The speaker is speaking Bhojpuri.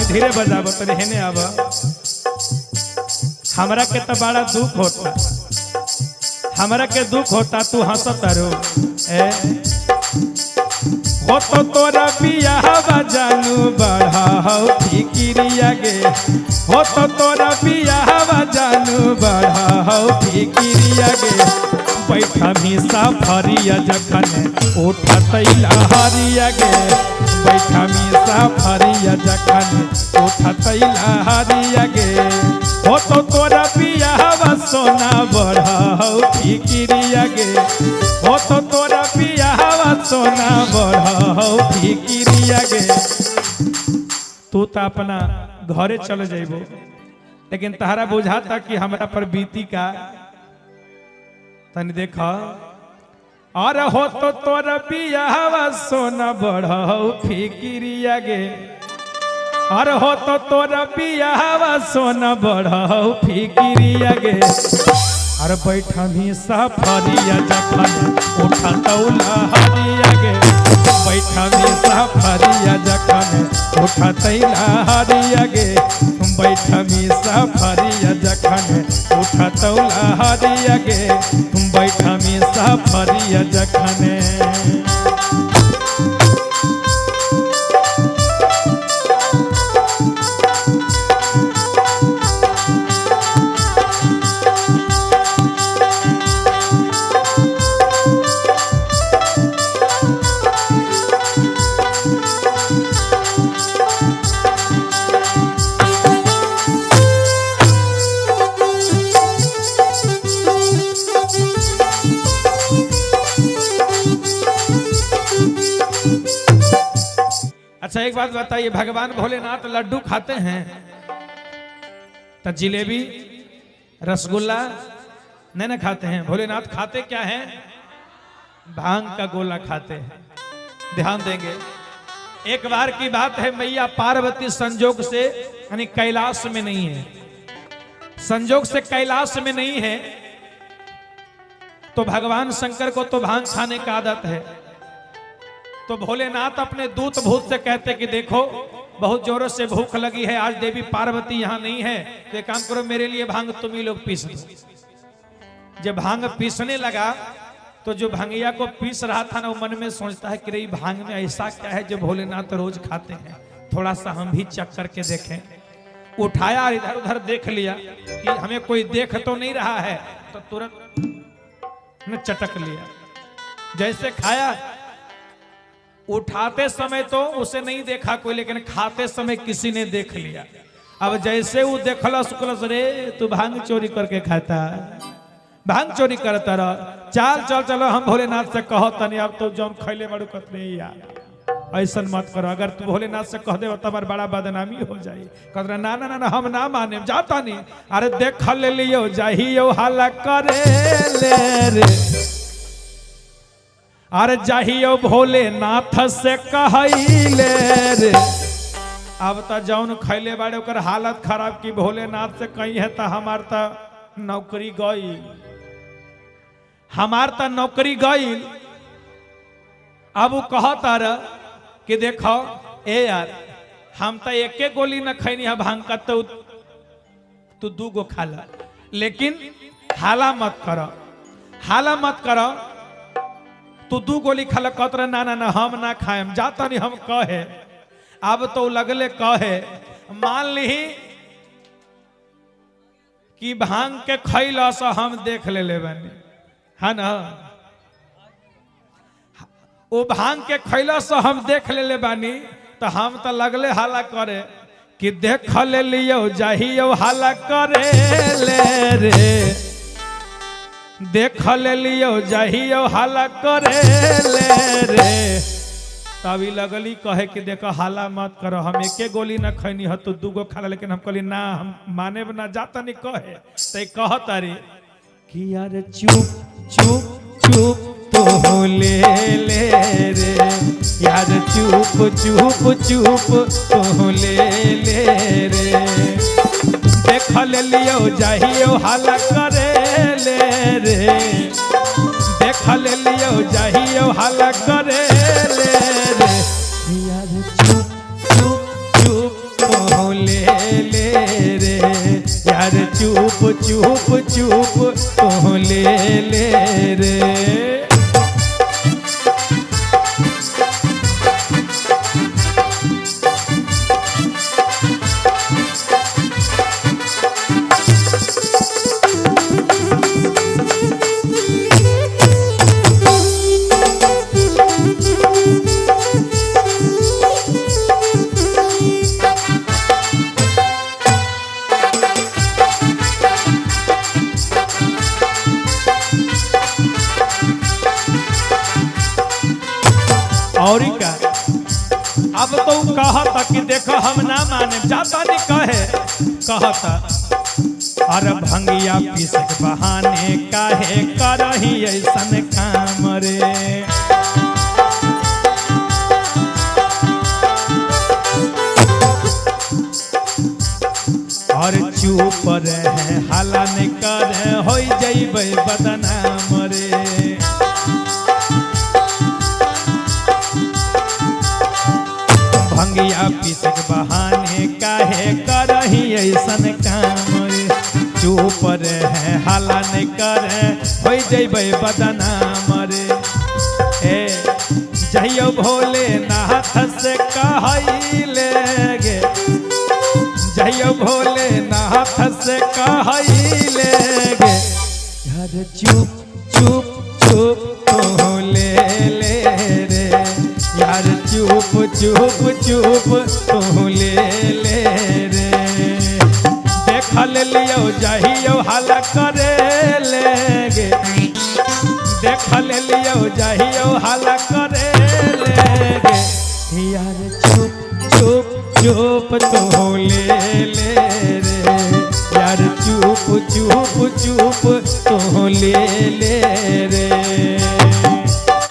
धीरे बजाबो तनी हेने आब। हमरा के तो बड़ा दुख होता, हमरा के दुख होता, तू हंसत रो ए हो तो तोरा बियाहवा जानू बढ़ाओ फिकिरिया गे, हो तो तोरा बियाहवा जानू बढ़ाओ फिकिरिया गे। बैठा भी साफरिया जखन उठत लहरिया गे, बैठा भी साफरिया जखन उठत लहरिया गे। हो तो तोरा बियाहवा सोना बढ़ाओ फिकिरिया गे, हो तो तोरा बियाहवा सोना बढ़ाओ फिकिरिया गे। तू तो अपना घरे चल जाइबो, लेकिन तहरा बुझाता कि हमरा पर बीती का तनी देखा। और हो तो तोरा बियाहवा सोना बढ़ाओ फिकिरिया गे, और हो तो तोरा बियाहवा सोना बढ़ाओ फिकिरिया गे। और बैठा भी साफरिया जखन उठत लहरिया गे, बैठा भी साफरिया जखन उठत लहरिया गे, बैठा भी साफरिया जखन उठत लहरिया गे, बैठा भी साफरिया जखन। अच्छा एक बात बताइए, भगवान भोलेनाथ लड्डू खाते हैं तो जिलेबी रसगुल्ला नहीं ना खाते हैं? भोलेनाथ खाते क्या हैं? भांग का गोला खाते हैं। ध्यान देंगे, एक बार की बात है, मैया पार्वती संजोग से यानी कैलाश में नहीं है, संजोग से कैलाश में नहीं है, तो भगवान शंकर को तो भांग खाने का आदत है। तो भोलेनाथ अपने दूत भूत से कहते कि देखो बहुत जोरों से भूख लगी है, आज देवी पार्वती यहाँ नहीं है, तो एक काम करो मेरे लिए भांग तुम ही लोग पीस दो। जब भांग पीसने लगा तो जो भांगिया को पीस रहा था ना, वो मन में सोचता है कि रही भांग में ऐसा क्या है जो भोलेनाथ रोज खाते हैं, थोड़ा सा हम भी चख करके देखें। उठाया, इधर उधर देख लिया कि हमें कोई देख तो नहीं रहा है, तो तुरंत चटक लिया। जैसे खाया, उठाते समय तो उसे नहीं देखा कोई, लेकिन खाते समय किसी ने देख लिया। अब जैसे वो देखलस उकलस, रे तू भांग चोरी करके खाता, भांग चोरी करता रह, चल चल चलो हम भोलेनाथ से कहो तनी, अब तो जौन खैले बड़ू कत नहीं यार, ऐसा मत करो, अगर तू भोलेनाथ से कह दे तो बड़ा बदनामी हो जाए। कहते ना ना ना हम ना माने, जाता नहीं। अरे देख ले लियो जाहियो हाला करे ले रे, अरे जाहियो भोलेनाथ से कहले रे। अब तो जौन खैले बाड़े ओकर हालत खराब की भोलेनाथ से कही है, तो हमार तो नौकरी गई, हमार तो नौकरी गई। अब वो कहता रह कि देखो ए यार, हम तो एके गोली न खैनी है भांग का, तो तू 2 गो खा ला, लेकिन हाला मत करो, हाला मत करो। तू 2 गोली खा, कहत रहे ना ना ना हम ना खाएम, जाता नहीं हम कहे। अब तो लगले कहे, मान ली कि भांग के खैला से हम देख ले बनी है ना, वो भांग के खैला से हम देख ले बानी, तो हम तो लगले हाला करे कि देख ले लियो जाहियो हाला करे ले रे, देख ले लियो जाहियो हाला करे ले रे। तभी लगली कहे कि देखो हाला मत करो, हम एके गोली ना खैनी ह, तू दूगो खा, लेकिन हम कहली ना, हम माने ना जाता नहीं कहे। तो कहत अरे कि यार चुप चुप चुप तो ले रे यार, चुप चुप चुप तो ले रे, देख लियो जाहियो हाला करे ले रे, देख लियो जाहियो हाला करे ले रे, यार चुप चुप चुप तो ले रे यार, चुप चुप चुप तो ले रे। और का अब तो कहता कि देखो हम ना माने जाता नहीं कहता अरे भंगिया पीस के बहाने काहे करही ऐसन काम रे, और चुप रहे हाला नहीं करे हो जइबे बदनाम रे, भंगिया पीसक बहाने काहे करही ऐसन काम रे, चुप रहे हाला नहीं करे हो जइबे बदनाम रे। ए जइयो भोलेनाथ से कहइले गे, जइयो भोलेनाथ से कहइले गे, यार चुप चुप चुप तो ले रे यार, चुप चुप चुप तो ले रे, देख लियो जाहियो हाला करे ले गे, देख लियो जाहियो हाला करे ले गे, यार चुप चुप चुप तो ले रे यार, चुप चुप चुप तो ले रे।